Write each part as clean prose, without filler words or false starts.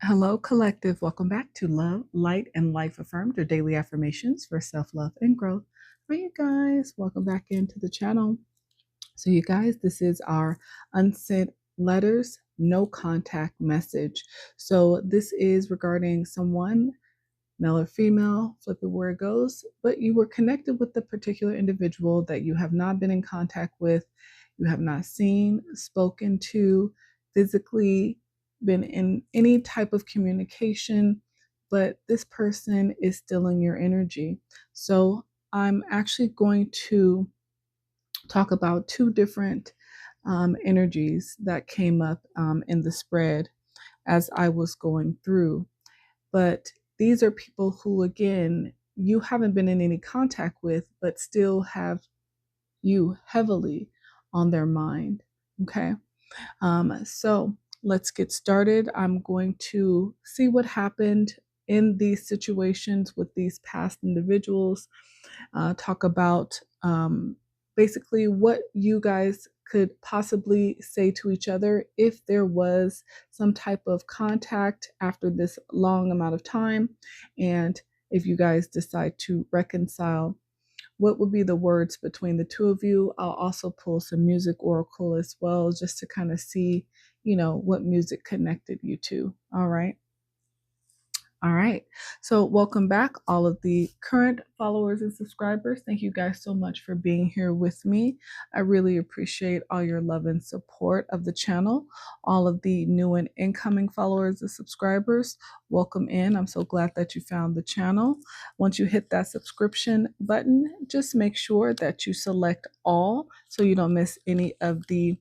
Hello, collective. Welcome back to Love, Light, and Life Affirmed, your daily affirmations for self love and growth. Hi, you guys. Welcome back into the channel. So, you guys, this is our Unsent Letters, no contact message. So, this is regarding someone, male or female, flip it where it goes, but you were connected with the particular individual that you have not been in contact with, you have not seen, spoken to, physically been in any type of communication, but this person is still in your energy. So I'm actually going to talk about two different energies that came up in the spread as I was going through. But these are people who, again, you haven't been in any contact with, but still have you heavily on their mind. Okay. So let's get started. I'm going to see what happened in these situations with these past individuals, talk about basically what you guys could possibly say to each other if there was some type of contact after this long amount of time. And if you guys decide to reconcile, what would be the words between the two of you? I'll also pull some music oracle as well, just to kind of see, what music connected you to. All right. All right. So, welcome back, all of the current followers and subscribers. Thank you guys so much for being here with me. I really appreciate all your love and support of the channel. All of the new and incoming followers and subscribers, welcome in. I'm so glad that you found the channel. Once you hit that subscription button, just make sure that you select all so you don't miss any of the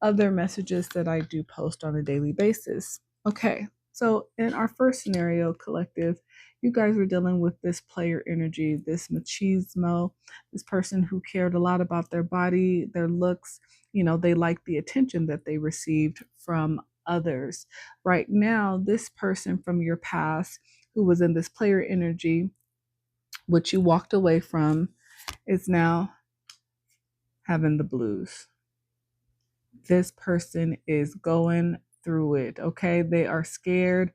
other messages that I do post on a daily basis. Okay. So, in our first scenario, collective, you guys are dealing with this player energy, this machismo, this person who cared a lot about their body, their looks. They liked the attention that they received from others. Right now, this person from your past who was in this player energy, which you walked away from, is now having the blues. This person is going through it. Okay. They are scared.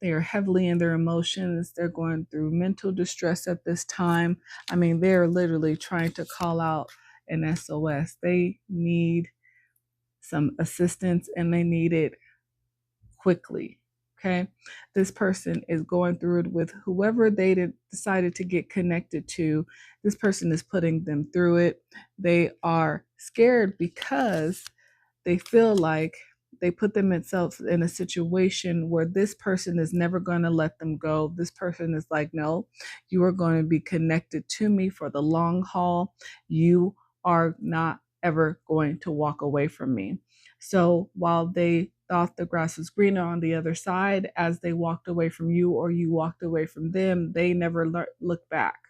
They are heavily in their emotions. They're going through mental distress at this time. I mean, they're literally trying to call out an SOS. They need some assistance and they need it quickly. Okay. This person is going through it with whoever they decided to get connected to. This person is putting them through it. They are scared because they feel like they put themselves in a situation where this person is never going to let them go. This person is like, no, you are going to be connected to me for the long haul. You are not ever going to walk away from me. So while they thought the grass was greener on the other side, as they walked away from you or you walked away from them, they never looked back.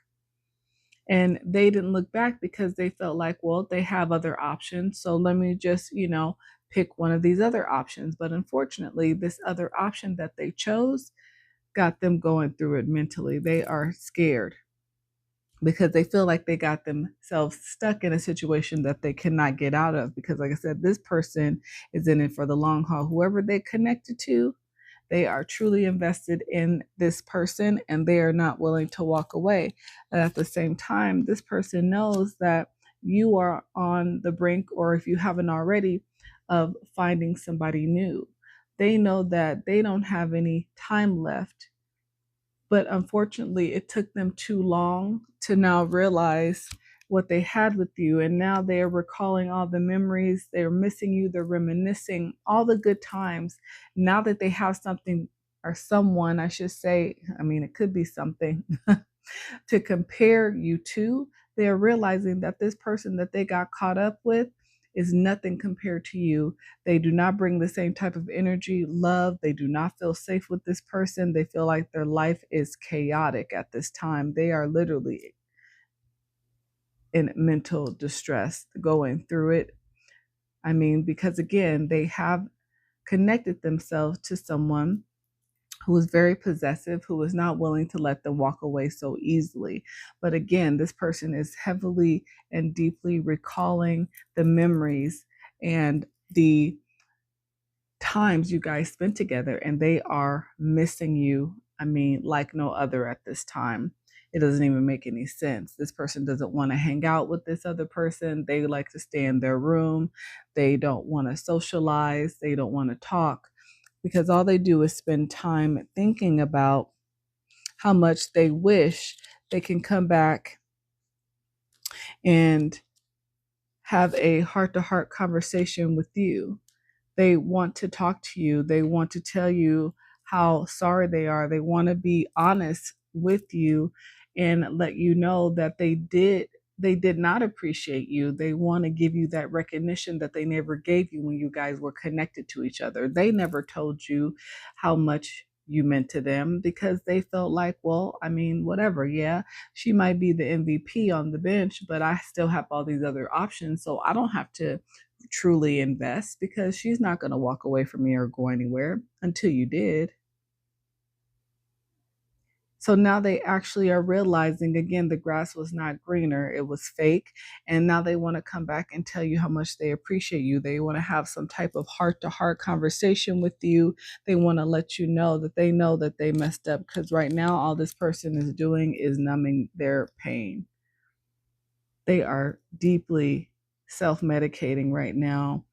And they didn't look back because they felt like, well, they have other options. So let me just, pick one of these other options. But unfortunately, this other option that they chose got them going through it mentally. They are scared because they feel like they got themselves stuck in a situation that they cannot get out of. Because, like I said, this person is in it for the long haul. Whoever they connected to, they are truly invested in this person and they are not willing to walk away. And at the same time, this person knows that you are on the brink, or if you haven't already, of finding somebody new. They know that they don't have any time left, but unfortunately, it took them too long to now realize what they had with you. And now they are recalling all the memories. They're missing you. They're reminiscing all the good times. Now that they have something, or someone, I should say, I mean, it could be something to compare you to, they're realizing that this person that they got caught up with is nothing compared to you. They do not bring the same type of energy, love. They do not feel safe with this person. They feel like their life is chaotic at this time. They are literally in mental distress, going through it. I mean, because again, they have connected themselves to someone who was very possessive, who was not willing to let them walk away so easily. But again, this person is heavily and deeply recalling the memories and the times you guys spent together, and they are missing you. I mean, like no other at this time. It doesn't even make any sense. This person doesn't want to hang out with this other person. They like to stay in their room. They don't want to socialize. They don't want to talk, because all they do is spend time thinking about how much they wish they can come back and have a heart to heart conversation with you. They want to talk to you. They want to tell you how sorry they are. They want to be honest with you and let you know that they did not appreciate you. They want to give you that recognition that they never gave you when you guys were connected to each other. They never told you how much you meant to them, because they felt like, well, I mean, whatever. Yeah, she might be the MVP on the bench, but I still have all these other options. So I don't have to truly invest, because she's not going to walk away from me or go anywhere until you did. So now they actually are realizing, again, the grass was not greener, it was fake. And now they want to come back and tell you how much they appreciate you. They want to have some type of heart to heart conversation with you. They want to let you know that they messed up, because right now all this person is doing is numbing their pain. They are deeply self medicating right now.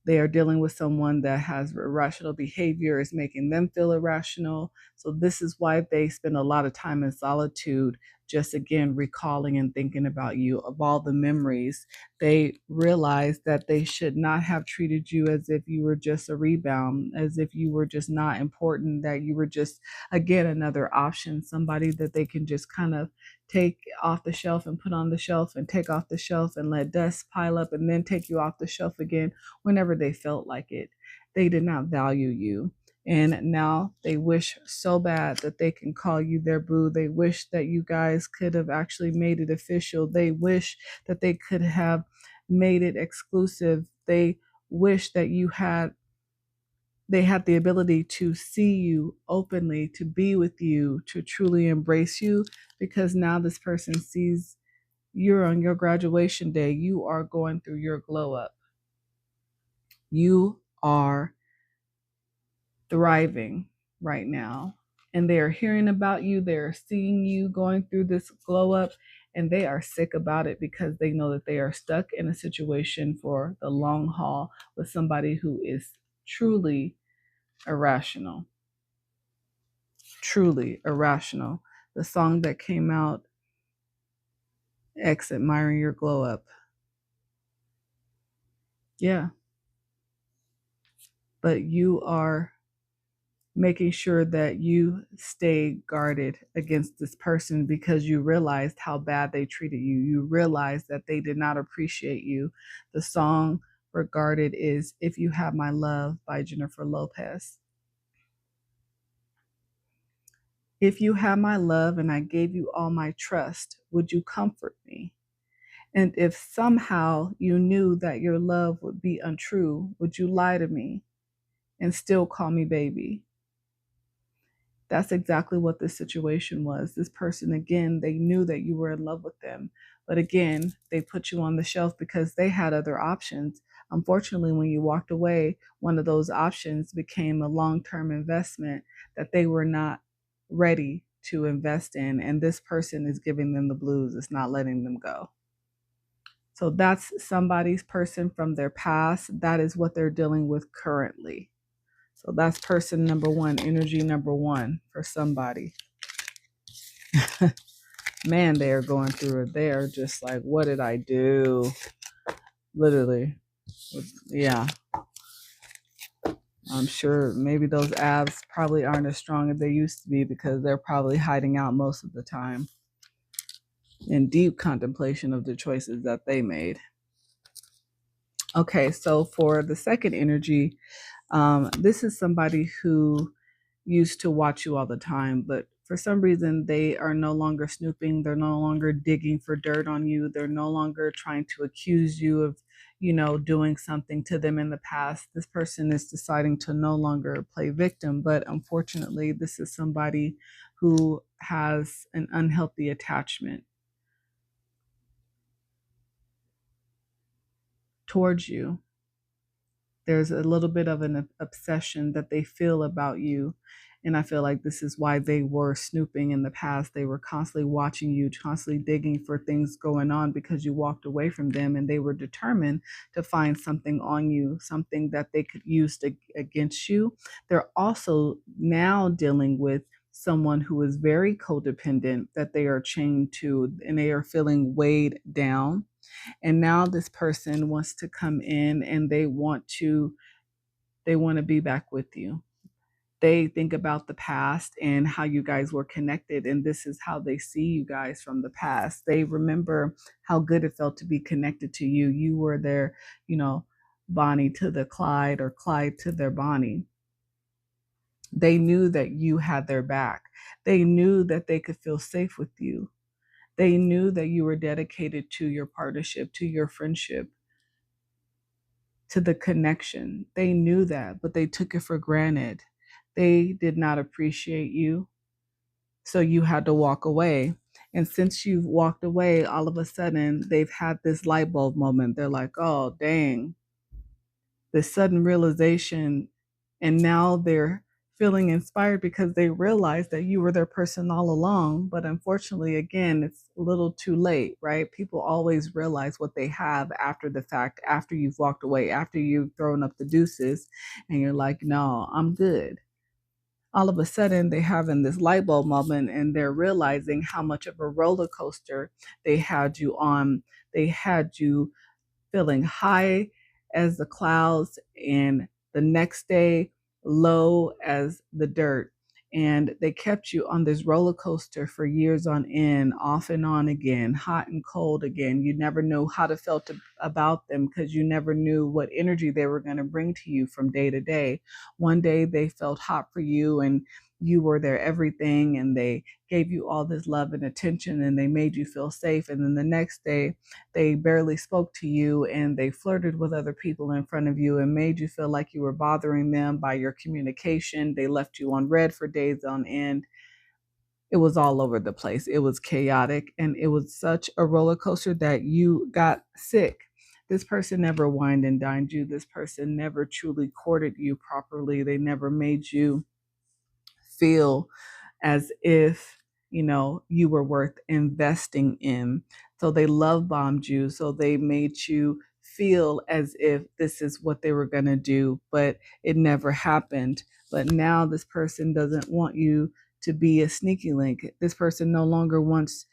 They are dealing with someone that has irrational behavior, is making them feel irrational. So this is why they spend a lot of time in solitude, just again recalling and thinking about you, of all the memories. They realize that they should not have treated you as if you were just a rebound, as if you were just not important, that you were just, again, another option, somebody that they can just kind of take off the shelf and put on the shelf and take off the shelf and let dust pile up and then take you off the shelf again whenever they felt like it. They did not value you. And now they wish so bad that they can call you their boo. They wish that you guys could have actually made it official. They wish that they could have made it exclusive. They wish that they had the ability to see you openly, to be with you, to truly embrace you, because now this person sees you're on your graduation day. You are going through your glow up. You are thriving right now. And they are hearing about you. They are seeing you going through this glow up, and they are sick about it, because they know that they are stuck in a situation for the long haul with somebody who is truly irrational. Truly irrational. The song that came out, X, Admiring Your Glow Up. Yeah. But you are making sure that you stay guarded against this person, because you realized how bad they treated you. You realized that they did not appreciate you. The song for Guarded is If You Have My Love by Jennifer Lopez. If you have my love and I gave you all my trust, would you comfort me? And if somehow you knew that your love would be untrue, would you lie to me and still call me baby? That's exactly what this situation was. This person, again, they knew that you were in love with them. But again, they put you on the shelf because they had other options. Unfortunately, when you walked away, one of those options became a long-term investment that they were not ready to invest in. And this person is giving them the blues. It's not letting them go. So that's somebody's person from their past. That is what they're dealing with currently. So that's person number one, energy number one for somebody. Man, they are going through it. They are just like, what did I do? Literally. Yeah. I'm sure maybe those abs probably aren't as strong as they used to be, because they're probably hiding out most of the time in deep contemplation of the choices that they made. Okay, so for the second energy, this is somebody who used to watch you all the time, but for some reason they are no longer snooping. They're no longer digging for dirt on you. They're no longer trying to accuse you of, doing something to them in the past. This person is deciding to no longer play victim, but unfortunately, this is somebody who has an unhealthy attachment towards you. There's a little bit of an obsession that they feel about you. And I feel like this is why they were snooping in the past. They were constantly watching you, constantly digging for things going on because you walked away from them, and they were determined to find something on you, something that they could use against you. They're also now dealing with someone who is very codependent that they are chained to, and they are feeling weighed down. And now this person wants to come in and they want to be back with you. They think about the past and how you guys were connected, and this is how they see you guys from the past. They remember how good it felt to be connected to you. You were their, Bonnie to the Clyde, or Clyde to their Bonnie. They knew that you had their back. They knew that they could feel safe with you. They knew that you were dedicated to your partnership, to your friendship, to the connection. They knew that, but they took it for granted. They did not appreciate you, so you had to walk away. And since you've walked away, all of a sudden they've had this light bulb moment. They're like, oh, dang, this sudden realization. And now they're feeling inspired because they realize that you were their person all along. But unfortunately, again, it's a little too late, right? People always realize what they have after the fact, after you've walked away, after you've thrown up the deuces, and you're like, no, I'm good. All of a sudden, they're having this light bulb moment, and they're realizing how much of a roller coaster they had you on. They had you feeling high as the clouds, and the next day low as the dirt. And they kept you on this roller coaster for years on end, off and on again, hot and cold again. You never knew how to feel about them because you never knew what energy they were going to bring to you from day to day. One day they felt hot for you and you were their everything, and they gave you all this love and attention, and they made you feel safe. And then the next day they barely spoke to you, and they flirted with other people in front of you and made you feel like you were bothering them by your communication. They left you on red for days on end. It was all over the place. It was chaotic, and it was such a roller coaster that you got sick. This person never wined and dined you. This person never truly courted you properly. They never made you feel as if you were worth investing in. So they love bombed you, so they made you feel as if this is what they were going to do, but it never happened. But now this person doesn't want you to be a sneaky link. This person no longer wants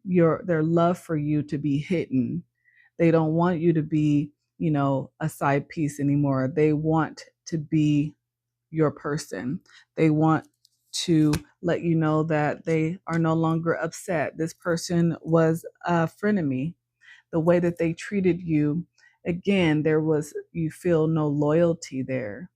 their love for you to be hidden. They don't want you to be a side piece anymore. They want to be your person. They want to let you know that they are no longer upset. This person was a frenemy. The way that they treated you, again, you feel no loyalty there.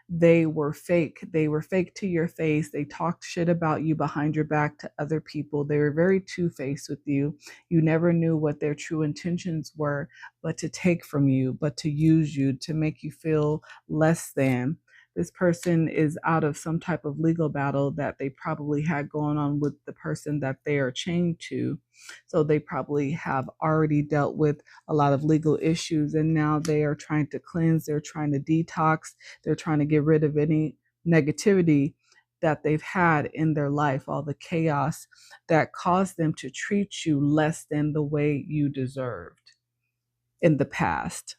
They were fake. They were fake to your face. They talked shit about you behind your back to other people. They were very two-faced with you. You never knew what their true intentions were, but to take from you, but to use you, to make you feel less than. This person is out of some type of legal battle that they probably had going on with the person that they are chained to. So they probably have already dealt with a lot of legal issues, and now they are trying to cleanse, they're trying to detox, they're trying to get rid of any negativity that they've had in their life, all the chaos that caused them to treat you less than the way you deserved in the past.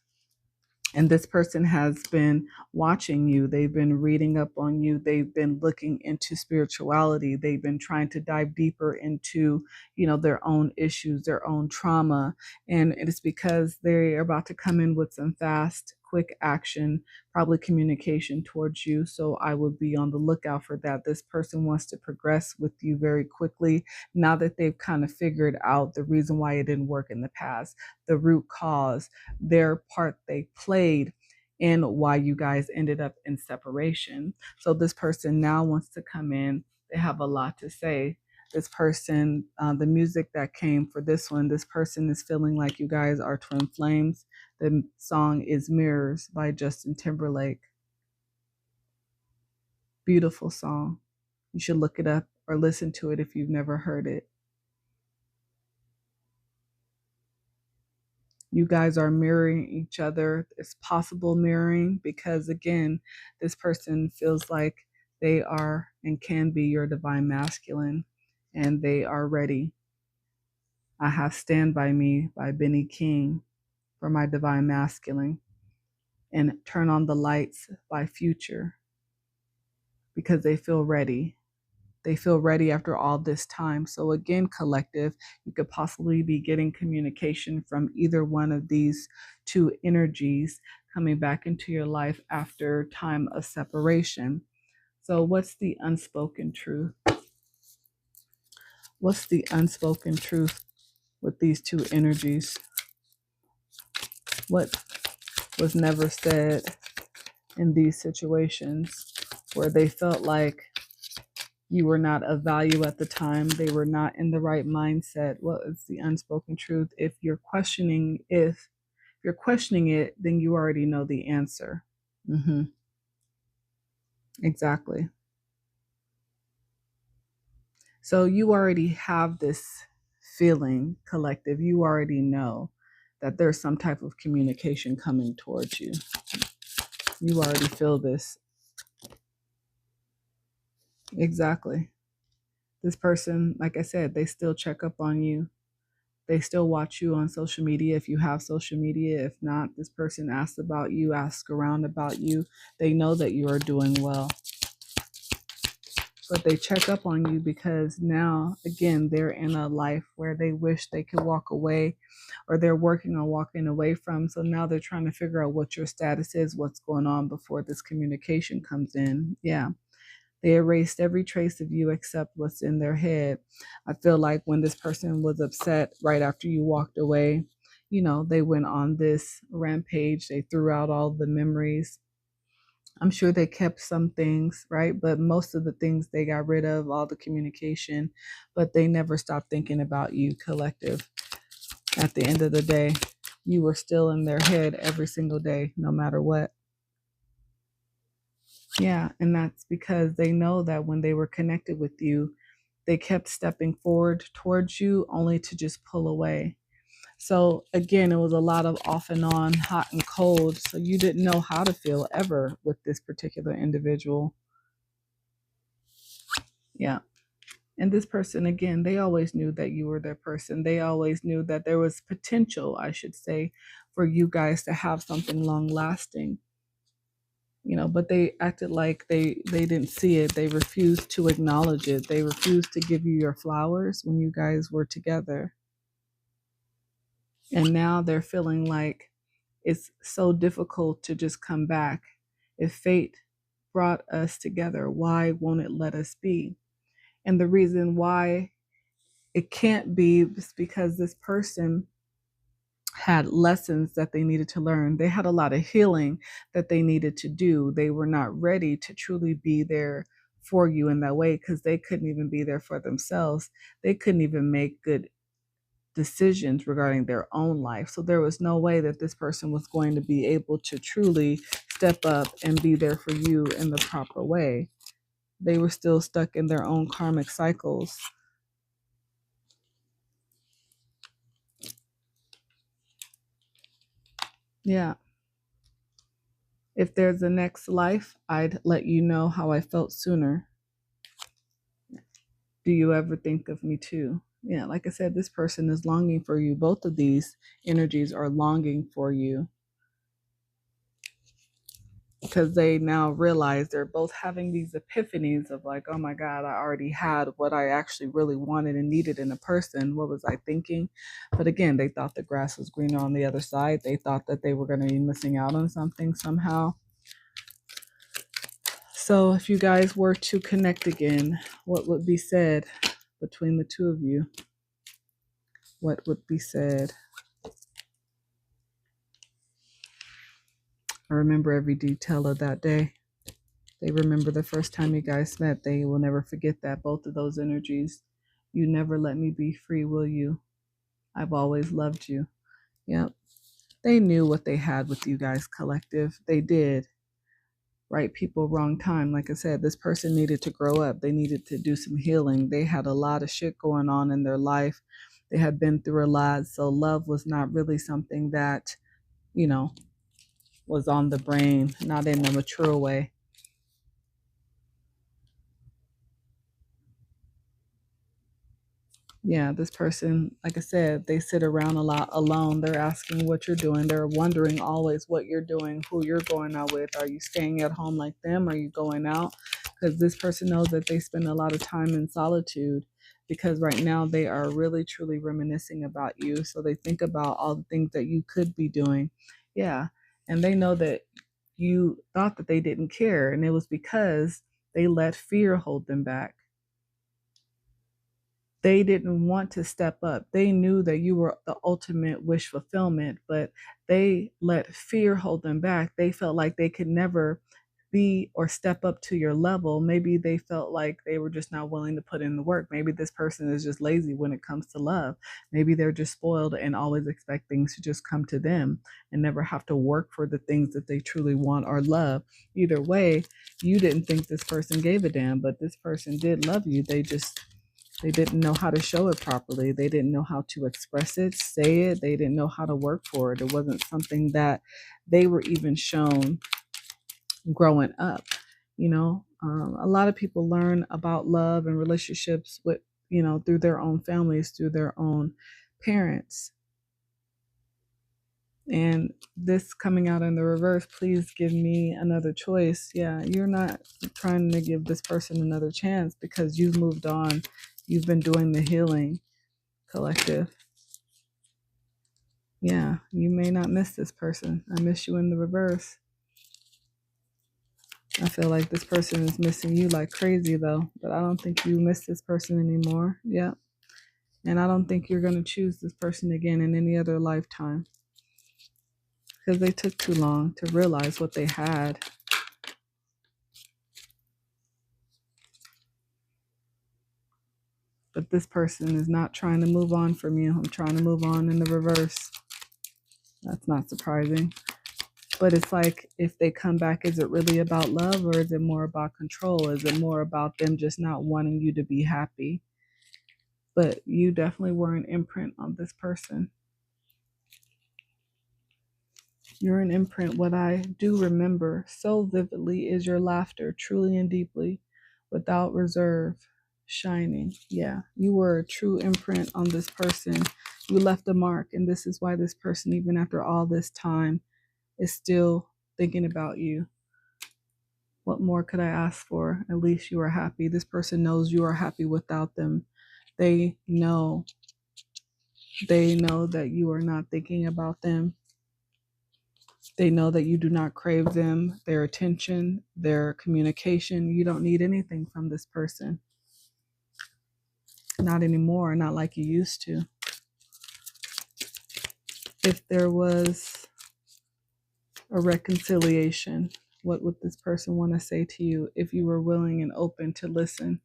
And this person has been watching you. They've been reading up on you. They've been looking into spirituality. They've been trying to dive deeper into, their own issues, their own trauma. And it's because they're about to come in with some fast, quick action, probably communication towards you. So I would be on the lookout for that. This person wants to progress with you very quickly now that they've kind of figured out the reason why it didn't work in the past, the root cause, their part they played in why you guys ended up in separation. So this person now wants to come in. They have a lot to say. This person, the music that came for this one, this person is feeling like you guys are twin flames. The song is Mirrors by Justin Timberlake. Beautiful song. You should look it up or listen to it if you've never heard it. You guys are mirroring each other. It's possible mirroring because, again, this person feels like they are and can be your divine masculine, and they are ready. I have Stand By Me by Benny King for my divine masculine, and Turn on the Lights by Future because they feel ready. They feel ready after all this time. So, again, collective, you could possibly be getting communication from either one of these two energies coming back into your life after time of separation. So, what's the unspoken truth? What's the unspoken truth with these two energies? What was never said in these situations where they felt like you were not of value at the time, they were not in the right mindset? What is the unspoken truth? If you're questioning it, then you already know the answer. Exactly. So you already have this feeling, collective. You already know that there's some type of communication coming towards you. You already feel this. Exactly. This person, like I said, they still check up on you. They still watch you on social media if you have social media. If not, this person asks about you, asks around about you. They know that you are doing well. But they check up on you because now, again, they're in a life where they wish they could walk away, or they're working on walking away from. So now they're trying to figure out what your status is, what's going on before this communication comes in. Yeah. They erased every trace of you except what's in their head. I feel like when this person was upset right after you walked away, they went on this rampage. They threw out all the memories. I'm sure they kept some things, right? But most of the things they got rid of, all the communication, but they never stopped thinking about you, collective. At the end of the day, you were still in their head every single day, no matter what. Yeah, and that's because they know that when they were connected with you, they kept stepping forward towards you only to just pull away. So again, it was a lot of off and on, hot and cold. So you didn't know how to feel ever with this particular individual. Yeah. And this person, again, they always knew that you were their person. They always knew that there was potential, I should say, for you guys to have something long lasting. But they acted like they didn't see it. They refused to acknowledge it. They refused to give you your flowers when you guys were together. And now they're feeling like it's so difficult to just come back. If fate brought us together, why won't it let us be? And the reason why it can't be is because this person had lessons that they needed to learn. They had a lot of healing that they needed to do. They were not ready to truly be there for you in that way because they couldn't even be there for themselves. They couldn't even make good decisions regarding their own life. So there was no way that this person was going to be able to truly step up and be there for you in the proper way. They were still stuck in their own karmic cycles. Yeah. If there's a next life, I'd let you know how I felt sooner. Do you ever think of me too? Yeah, like I said, this person is longing for you. Both of these energies are longing for you because they now realize they're both having these epiphanies of like, oh my God, I already had what I actually really wanted and needed in a person. What was I thinking? But again, they thought the grass was greener on the other side. They thought that they were going to be missing out on something somehow. So if you guys were to connect again, what would be said between the two of you? What would be said? I remember every detail of that day. They remember the first time you guys met. They will never forget that. Both of those energies. You never let me be free, will you? I've always loved you. Yep. They knew what they had with you guys, collective. They did. Right people, wrong time. Like I said, this person needed to grow up. They needed to do some healing. They had a lot of shit going on in their life They had been through a lot. So love was not really something that, you know, was on the brain, not in a mature way. Yeah, this person, like I said, they sit around a lot alone. They're asking what you're doing. They're wondering always what you're doing, who you're going out with. Are you staying at home like them? Are you going out? Because this person knows that they spend a lot of time in solitude because right now they are really truly reminiscing about you. So they think about all the things that you could be doing. Yeah. And they know that you thought that they didn't care. And it was because they let fear hold them back. They didn't want to step up. They knew that you were the ultimate wish fulfillment, but they let fear hold them back. They felt like they could never be or step up to your level. Maybe they felt like they were just not willing to put in the work. Maybe this person is just lazy when it comes to love. Maybe they're just spoiled and always expect things to just come to them and never have to work for the things that they truly want or love. Either way, you didn't think this person gave a damn, but this person did love you. They didn't know how to show it properly. They didn't know how to express it, say it. They didn't know how to work for it. It wasn't something that they were even shown growing up. A lot of people learn about love and relationships with, through their own families, through their own parents. And this coming out in the reverse, please give me another choice. Yeah, you're not trying to give this person another chance because you've moved on. You've been doing the healing, collective. Yeah, you may not miss this person. I miss you in the reverse. I feel like this person is missing you like crazy though, but I don't think you miss this person anymore. Yeah. And I don't think you're going to choose this person again in any other lifetime because they took too long to realize what they had. But this person is not trying to move on from you. I'm trying to move on in the reverse. That's not surprising. But it's like, if they come back, is it really about love or is it more about control? Is it more about them just not wanting you to be happy? But you definitely were an imprint on this person. You're an imprint. What I do remember so vividly is your laughter, truly and deeply, without reserve, shining. Yeah, you were a true imprint on this person. You left a mark, and this is why this person, even after all this time, is still thinking about you. What more could I ask for? At least you are happy. This person knows you are happy without them. They know. They know that you are not thinking about them. They know that you do not crave them, their attention, their communication. You don't need anything from this person. Not anymore, not like you used to. If there was a reconciliation, what would this person want to say to you if you were willing and open to listen?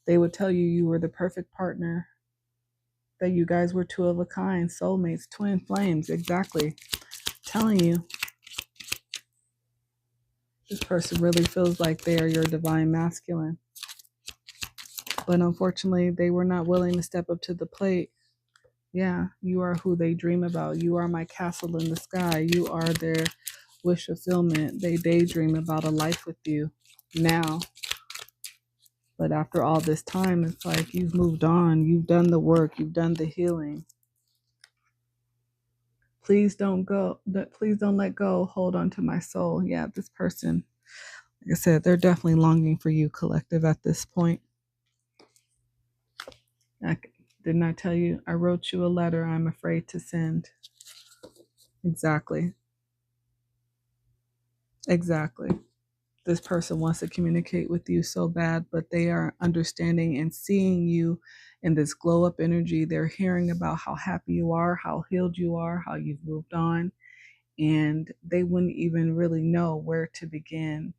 They would tell you you were the perfect partner, that you guys were two of a kind, soulmates, twin flames. Exactly. Telling you, this person really feels like they are your divine masculine. But unfortunately, they were not willing to step up to the plate. Yeah, you are who they dream about. You are my castle in the sky. You are their wish fulfillment. They daydream about a life with you now. But after all this time, it's like you've moved on. You've done the work. You've done the healing. Please don't go. Please don't let go. Hold on to my soul. Yeah, this person, like I said, they're definitely longing for you, collective, at this point. Didn't I tell you? I wrote you a letter I'm afraid to send. Exactly. Exactly. This person wants to communicate with you so bad, but they are understanding and seeing you in this glow up energy. They're hearing about how happy you are, how healed you are, how you've moved on, and they wouldn't even really know where to begin.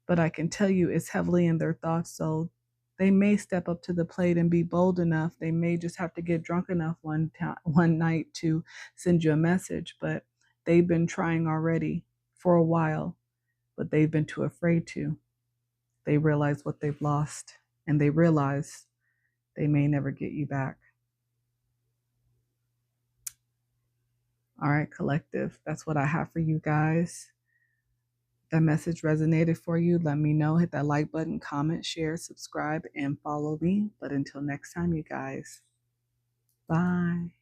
But I can tell you it's heavily in their thoughts. So they may step up to the plate and be bold enough. They may just have to get drunk enough one night to send you a message, but they've been trying already for a while, but they've been too afraid to. They realize what they've lost, and they realize they may never get you back. All right, collective, that's what I have for you guys. If that message resonated for you, let me know. Hit that like button, comment, share, subscribe, and follow me. But until next time, you guys, bye.